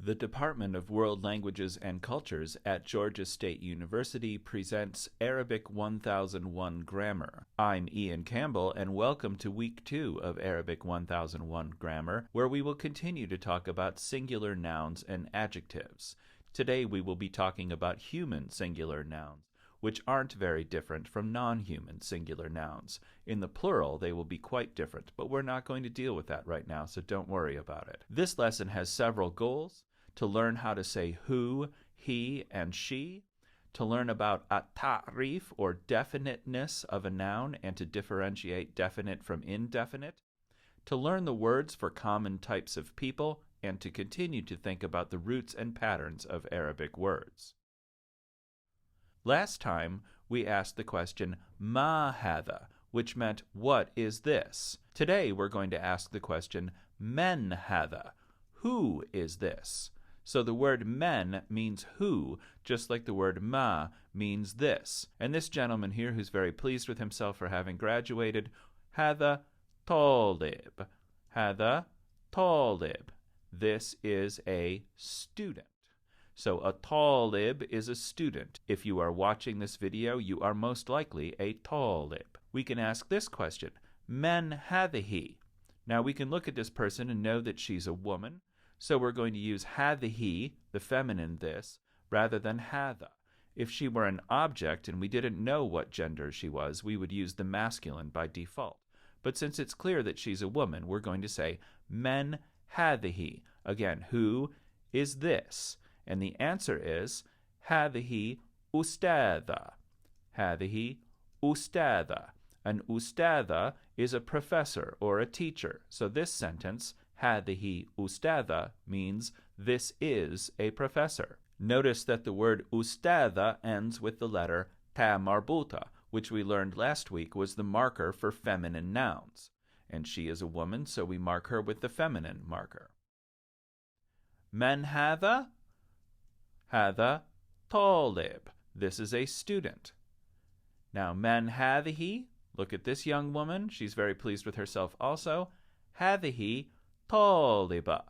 The Department of World Languages and Cultures at Georgia State University presents Arabic 1001 Grammar. I'm Ian Campbell, and welcome to Week 2 of Arabic 1001 Grammar, where we will continue to talk about singular nouns and adjectives. Today we will be talking about human singular nouns, which aren't very different from non-human singular nouns. In the plural, they will be quite different, but we're not going to deal with that right now, so don't worry about it. This lesson has several goals: to learn how to say who, he, and she, to learn about at-ta'rif, or definiteness of a noun, and to differentiate definite from indefinite, to learn the words for common types of people, and to continue to think about the roots and patterns of Arabic words. Last time, we asked the question, ma hadha, which meant, what is this? Today, we're going to ask the question, men hadha, who is this? So the word men means who, just like the word ma means this. And this gentleman here, who's very pleased with himself for having graduated, hadha talib. Hadha talib. This is a student. So a talib is a student. If you are watching this video, you are most likely a talib. We can ask this question, men hadhihi. Now we can look at this person and know that she's a woman, so we're going to use hadhihi, the feminine this, rather than hadha. If she were an object and we didn't know what gender she was, we would use the masculine by default. But since it's clear that she's a woman, we're going to say men hadhihi. Again, who is this? And the answer is hadhihi ustadha. Hadhihi ustadha. An ustadha is a professor or a teacher. So this sentence, hadhihi ustadha, means this is a professor. Notice that the word ustadha ends with the letter ta marbuta, which we learned last week was the marker for feminine nouns. And she is a woman, so we mark her with the feminine marker. Man hadha? Hadha talib. This is a student. Now, man hadhihi, look at this young woman. She's very pleased with herself also. Hadhihi taliba.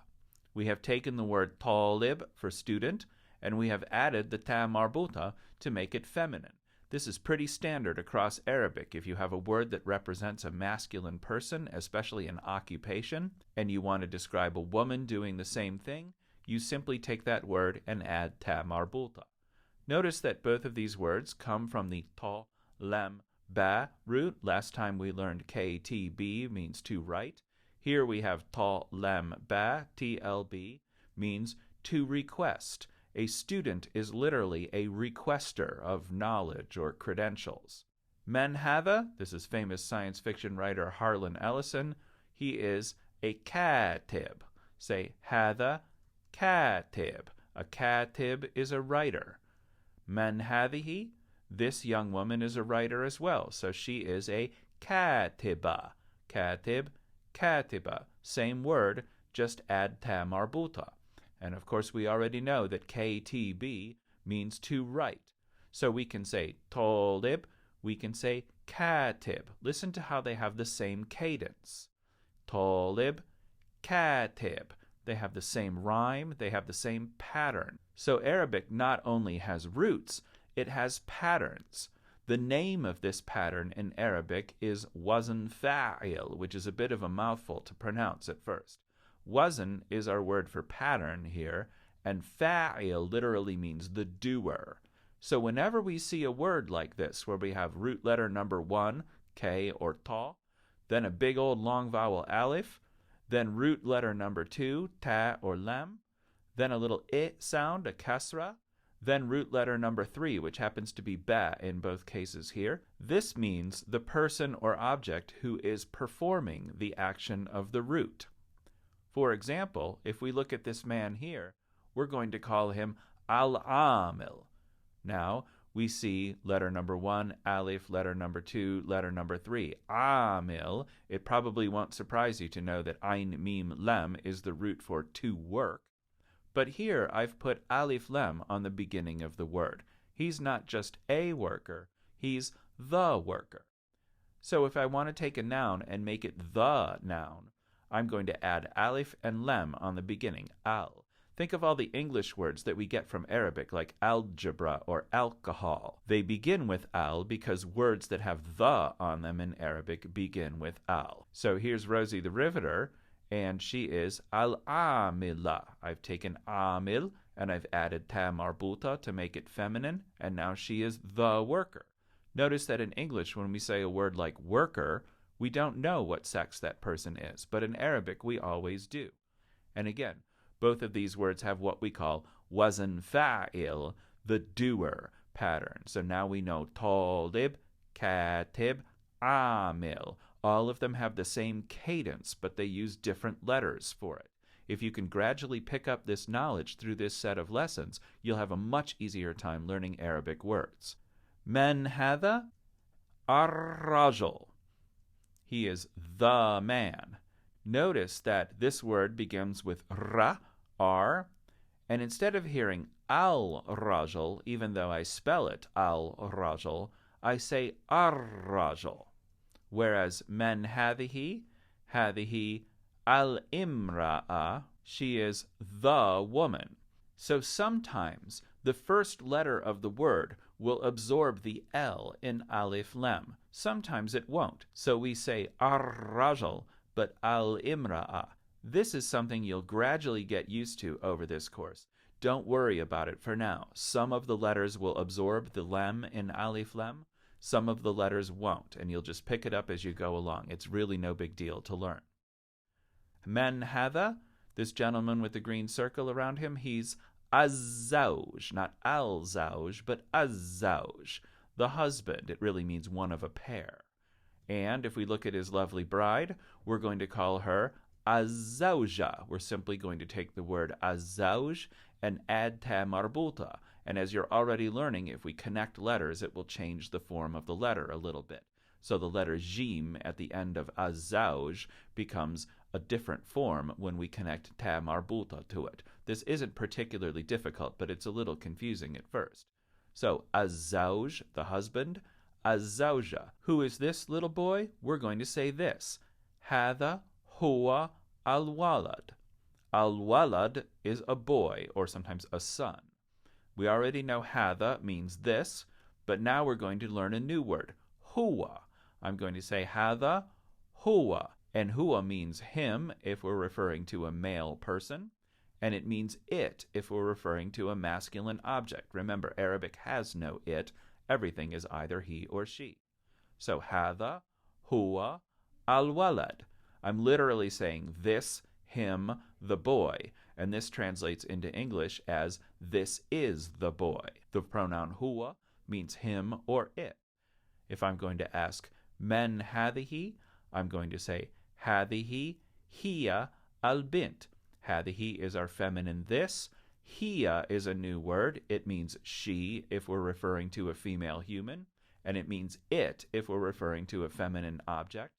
We have taken the word talib for student, and we have added the ta marbuta to make it feminine. This is pretty standard across Arabic. If you have a word that represents a masculine person, especially an occupation, and you want to describe a woman doing the same thing, you simply take that word and add ta marbuta. Notice that both of these words come from the ta, lem, ba root. Last time we learned ktb means to write. Here we have ta, lem, ba, tlb, means to request. A student is literally a requester of knowledge or credentials. Men hadha, this is famous science fiction writer Harlan Ellison, he is a katib. Say hadha katib. A katib is a writer. Men hadhihi, this young woman is a writer as well, so she is a katiba. Katib, katiba. Same word, just add ta marbuta. And of course we already know that ktb means to write. So we can say talib, we can say katib. Listen to how they have the same cadence. Talib, katib. They have the same rhyme, they have the same pattern. So Arabic not only has roots, it has patterns. The name of this pattern in Arabic is wazn fa'il, which is a bit of a mouthful to pronounce at first. Wazn is our word for pattern here, and fa'il literally means the doer. So whenever we see a word like this, where we have root letter number 1, k or ta, then a big old long vowel alif, then root letter number 2, ta or lam, then a little I sound, a kasra, then root letter number 3, which happens to be ba in both cases here. This means the person or object who is performing the action of the root. For example, if we look at this man here, we're going to call him al-amil. Now, we see letter number 1, alif, letter number 2, letter number 3, amil. It probably won't surprise you to know that ayn, mim, lam is the root for to work. But here I've put alif, lam on the beginning of the word. He's not just a worker, he's the worker. So if I want to take a noun and make it the noun, I'm going to add alif and lam on the beginning, al. Think of all the English words that we get from Arabic, like algebra or alcohol. They begin with al because words that have the on them in Arabic begin with al. So here's Rosie the Riveter, and she is al-amila. I've taken amil, and I've added ta marbuta to make it feminine, and now she is the worker. Notice that in English, when we say a word like worker, we don't know what sex that person is, but in Arabic, we always do. And again, both of these words have what we call wazn fa'il, the doer pattern. So now we know talib, katib, amil. All of them have the same cadence, but they use different letters for it. If you can gradually pick up this knowledge through this set of lessons, you'll have a much easier time learning Arabic words. Men hadha ar-rajul. He is the man. Notice that this word begins with ra, r, and instead of hearing al-rajul, even though I spell it al-rajul, I say ar-rajul. Whereas men hadhihi al-imra'a, she is the woman. So sometimes the first letter of the word will absorb the L in alif lam. Sometimes it won't. So we say ar-rajul, but al-imra'a. This is something you'll gradually get used to over this course. Don't worry about it for now. Some of the letters will absorb the lam in alif lam. Some of the letters won't, and you'll just pick it up as you go along. It's really no big deal to learn. Men hadha, this gentleman with the green circle around him, he's az-zawj, not al-zawj, but az-zawj, the husband. It really means one of a pair. And if we look at his lovely bride, we're going to call her az-zawja. We're simply going to take the word az-zawj and add ta marbuta. And as you're already learning, if we connect letters, it will change the form of the letter a little bit. So the letter jim at the end of az-zawj becomes a different form when we connect ta marbuta to it. This isn't particularly difficult, but it's a little confusing at first. So az-zawj, the husband, az-zawja. Who is this little boy? We're going to say this. Hadha huwa al-walad. Al-walad is a boy, or sometimes a son. We already know hadha means this, but now we're going to learn a new word, huwa. I'm going to say hadha huwa, and huwa means him if we're referring to a male person, and it means it if we're referring to a masculine object. Remember, Arabic has no it. Everything is either he or she. So hadha huwa al-walad. I'm literally saying this, him, the boy, and this translates into English as this is the boy. The pronoun huwa means him or it. If I'm going to ask men hadhihi, I'm going to say hadhihi hiya al-bint. Hadhihi is our feminine this. Hiya is a new word. It means she if we're referring to a female human, and it means it if we're referring to a feminine object.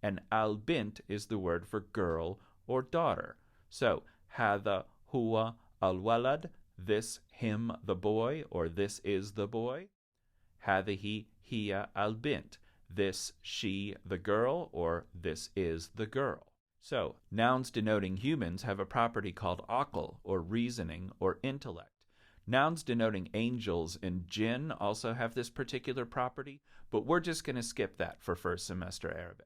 And al-bint is the word for girl or daughter. So, hadha huwa al-walad, this, him, the boy, or this is the boy. Hadhihi hiya al-bint, this, she, the girl, or this is the girl. So, nouns denoting humans have a property called aql, or reasoning, or intellect. Nouns denoting angels and jinn also have this particular property, but we're just going to skip that for first semester Arabic.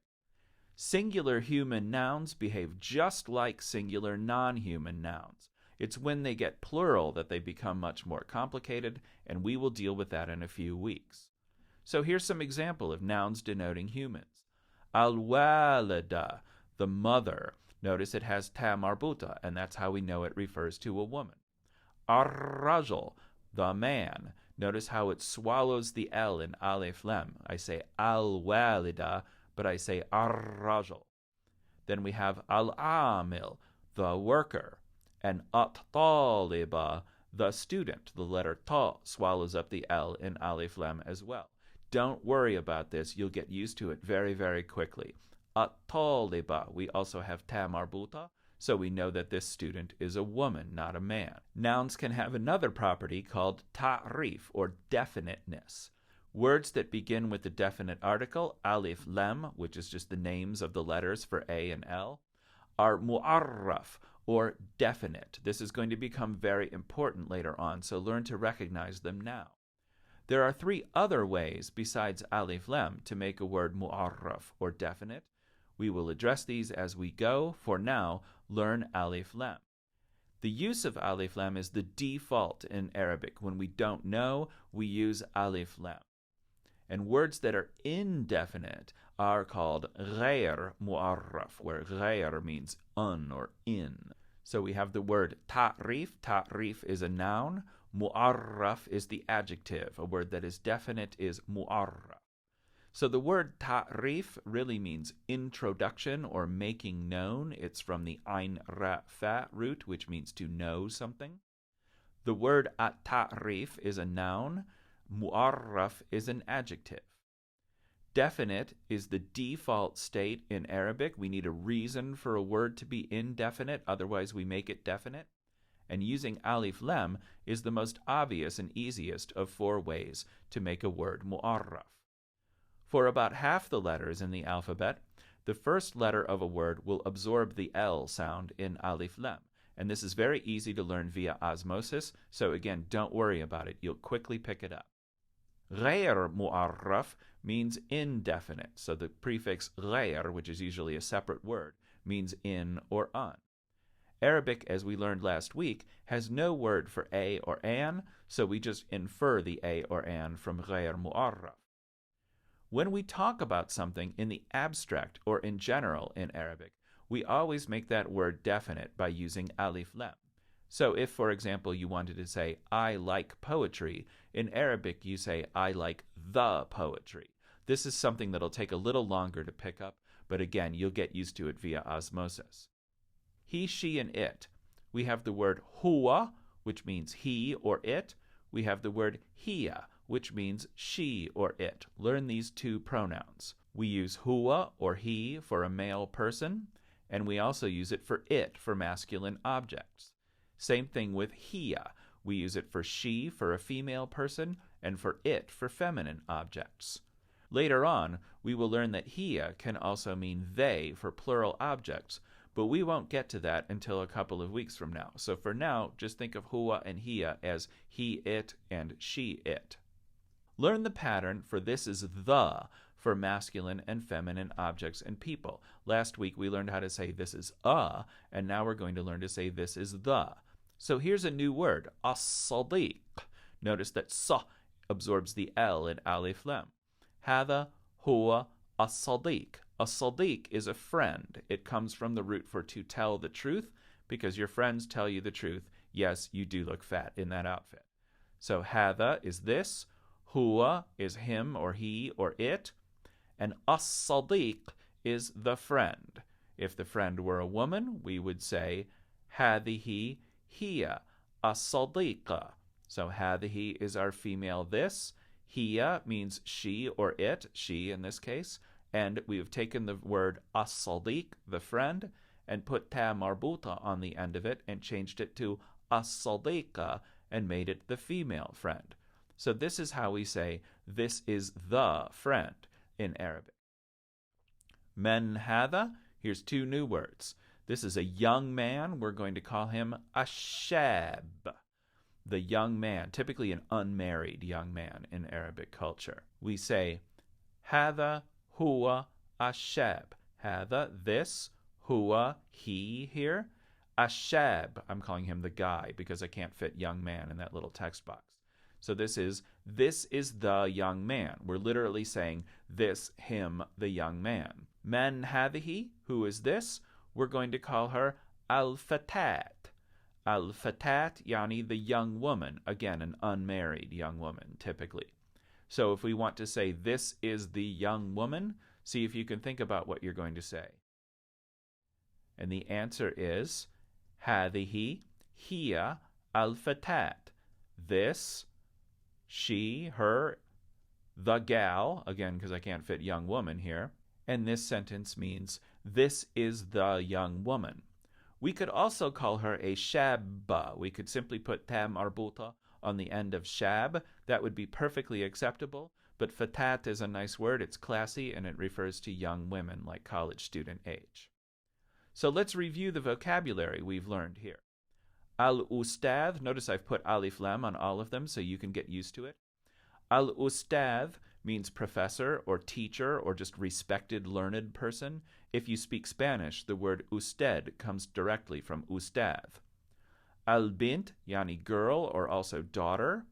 Singular human nouns behave just like singular non-human nouns. It's when they get plural that they become much more complicated, and we will deal with that in a few weeks. So here's some example of nouns denoting humans. Al-walida, the mother. Notice it has ta marbuta, and that's how we know it refers to a woman. Ar-rajul, the man. Notice how it swallows the L in alif lam. I say al-walida, but I say ar-rajul. Then we have al-amil, the worker, and at-taliba, the student. The letter ta swallows up the L in alif lam as well. Don't worry about this. You'll get used to it very, very quickly. At-taliba, we also have ta marbuta, so we know that this student is a woman, not a man. Nouns can have another property called ta'rif, or definiteness. Words that begin with the definite article, alif lam, which is just the names of the letters for A and L, are mu'arraf, or definite. This is going to become very important later on, so learn to recognize them now. There are three other ways besides alif lam to make a word mu'arraf or definite. We will address these as we go. For now, learn alif lam. The use of alif lam is the default in Arabic. When we don't know, we use alif lam. And words that are indefinite are called غير mu'arraf, where غير means un or in. So we have the word ta'rif. Ta'rif is a noun. Mu'arraf is the adjective. A word that is definite is mu'arraf. So the word ta'rif really means introduction or making known. It's from the ain ra fa root, which means to know something. The word at-ta'rif is a noun. Mu'arraf is an adjective. Definite is the default state in Arabic. We need a reason for a word to be indefinite, otherwise we make it definite. And using alif lam is the most obvious and easiest of four ways to make a word mu'arraf. For about half the letters in the alphabet, the first letter of a word will absorb the L sound in alif lam. And this is very easy to learn via osmosis, so again, don't worry about it. You'll quickly pick it up. غير mu'arraf means indefinite, so the prefix غير, which is usually a separate word, means in or on. Arabic, as we learned last week, has no word for a or an, so we just infer the a or an from غير mu'arraf. When we talk about something in the abstract or in general in Arabic, we always make that word definite by using alif lam. So if, for example, you wanted to say, I like poetry, in Arabic you say, I like the poetry. This is something that'll take a little longer to pick up, but again, you'll get used to it via osmosis. He, she, and it. We have the word huwa, which means he or it. We have the word hiya, which means she or it. Learn these two pronouns. We use huwa or he for a male person, and we also use it for it for masculine objects. Same thing with hiya. We use it for she for a female person and for it for feminine objects. Later on, we will learn that hiya can also mean they for plural objects, but we won't get to that until a couple of weeks from now. So for now, just think of huwa and hiya as he, it, and she, it. Learn the pattern for this is the for masculine and feminine objects and people. Last week we learned how to say this is a, and now we're going to learn to say this is the. So here's a new word, as-sadiq. Notice that sa absorbs the L in alif lam. Hada huwa as-sadiq. A sadiq is a friend. It comes from the root for to tell the truth, because your friends tell you the truth. Yes, you do look fat in that outfit. So hada is this, huwa is him or he or it, and as-sadiq is the friend. If the friend were a woman, we would say hadihi hiya as-sadiqa. So hadihi is our female this, hiya means she or it, she in this case, and we have taken the word as-sadiq, the friend, and put ta marbuta on the end of it and changed it to as-sadiqa and made it the female friend. So this is how we say this is the friend in Arabic. Men hada, here's two new words. This is a young man. We're going to call him ashab. The young man, typically an unmarried young man in Arabic culture. We say hada huwa ashab. Hada, this, huwa, he here. Ashab, I'm calling him the guy because I can't fit young man in that little text box. So this is the young man. We're literally saying this, him, the young man. Man hadihi, who is this? We're going to call her al-fatat. Al-fatat, yani the young woman. Again, an unmarried young woman, typically. So if we want to say this is the young woman, see if you can think about what you're going to say. And the answer is hadihi hiya al-fatat. This, she, her, the gal, again because I can't fit young woman here, and this sentence means this is the young woman. We could also call her a shabba. We could simply put ta marbuta on the end of shab. That would be perfectly acceptable, but fatat is a nice word, it's classy, and it refers to young women like college student age. So let's review the vocabulary we've learned here. Al-Ustadh, notice I've put alif lam on all of them so you can get used to it. Al-Ustadh means professor or teacher or just respected learned person. If you speak Spanish, the word usted comes directly from ustadh. Al-Bint, yani girl or also daughter.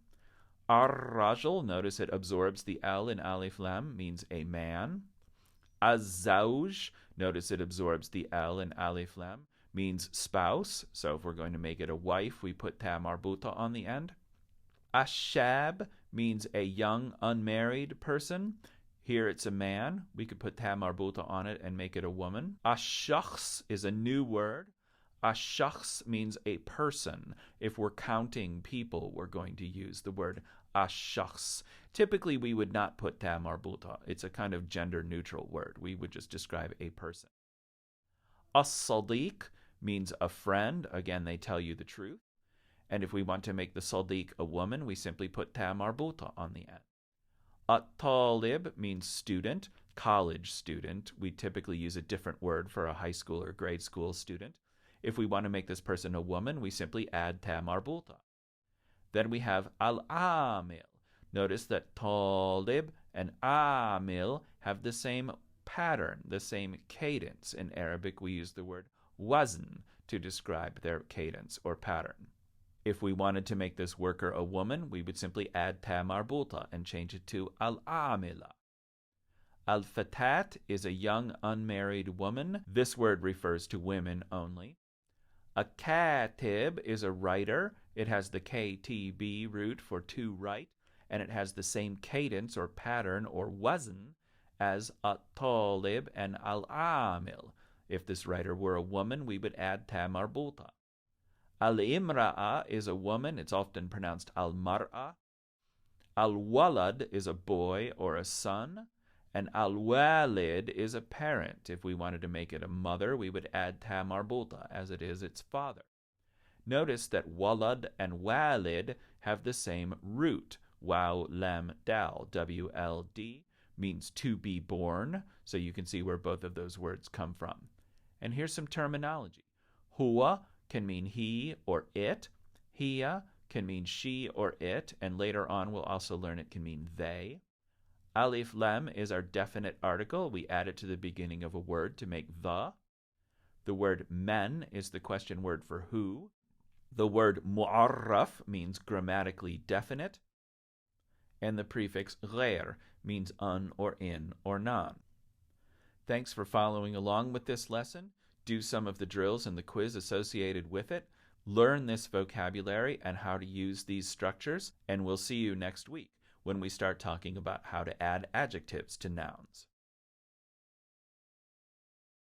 Ar-Rajul, notice it absorbs the L in alif lam, means a man. Az-Zawj, notice it absorbs the L in alif lam, means spouse. So if we're going to make it a wife, we put ta marbuta on the end. Ashab means a young, unmarried person. Here it's a man. We could put ta marbuta on it and make it a woman. Ashakhs is a new word. Ashakhs means a person. If we're counting people, we're going to use the word ashakhs. Typically, we would not put ta marbuta. It's a kind of gender-neutral word. We would just describe a person. As-sadiq means a friend. Again, they tell you the truth. And if we want to make the sadiq a woman, we simply put ta marbuta on the end. At-talib means student, college student. We typically use a different word for a high school or grade school student. If we want to make this person a woman, we simply add ta marbuta. Then we have al-amil. Notice that talib and amil have the same pattern, the same cadence. In Arabic, we use the word wazn to describe their cadence or pattern. If we wanted to make this worker a woman, we would simply add ta marbuta and change it to al-amila. Al-fatat is a young unmarried woman. This word refers to women only. A katib is a writer. It has the KTB root for to write, and it has the same cadence or pattern or wazn as at-talib and al-amil. If this writer were a woman, we would add ta marbuta. Al-imra'a is a woman. It's often pronounced al-mar'a. Al-walad is a boy or a son. And al-walid is a parent. If we wanted to make it a mother, we would add ta marbuta, as it is its father. Notice that walad and walid have the same root. Waw, lam, dal, W-L-D, means to be born. So you can see where both of those words come from. And here's some terminology. Huwa can mean he or it. Hiya can mean she or it. And later on, we'll also learn it can mean they. Alif lam is our definite article. We add it to the beginning of a word to make the. The word men is the question word for who. The word mu'arraf means grammatically definite. And the prefix ghair means un or in or non. Thanks for following along with this lesson. Do some of the drills and the quiz associated with it. Learn this vocabulary and how to use these structures. And we'll see you next week when we start talking about how to add adjectives to nouns.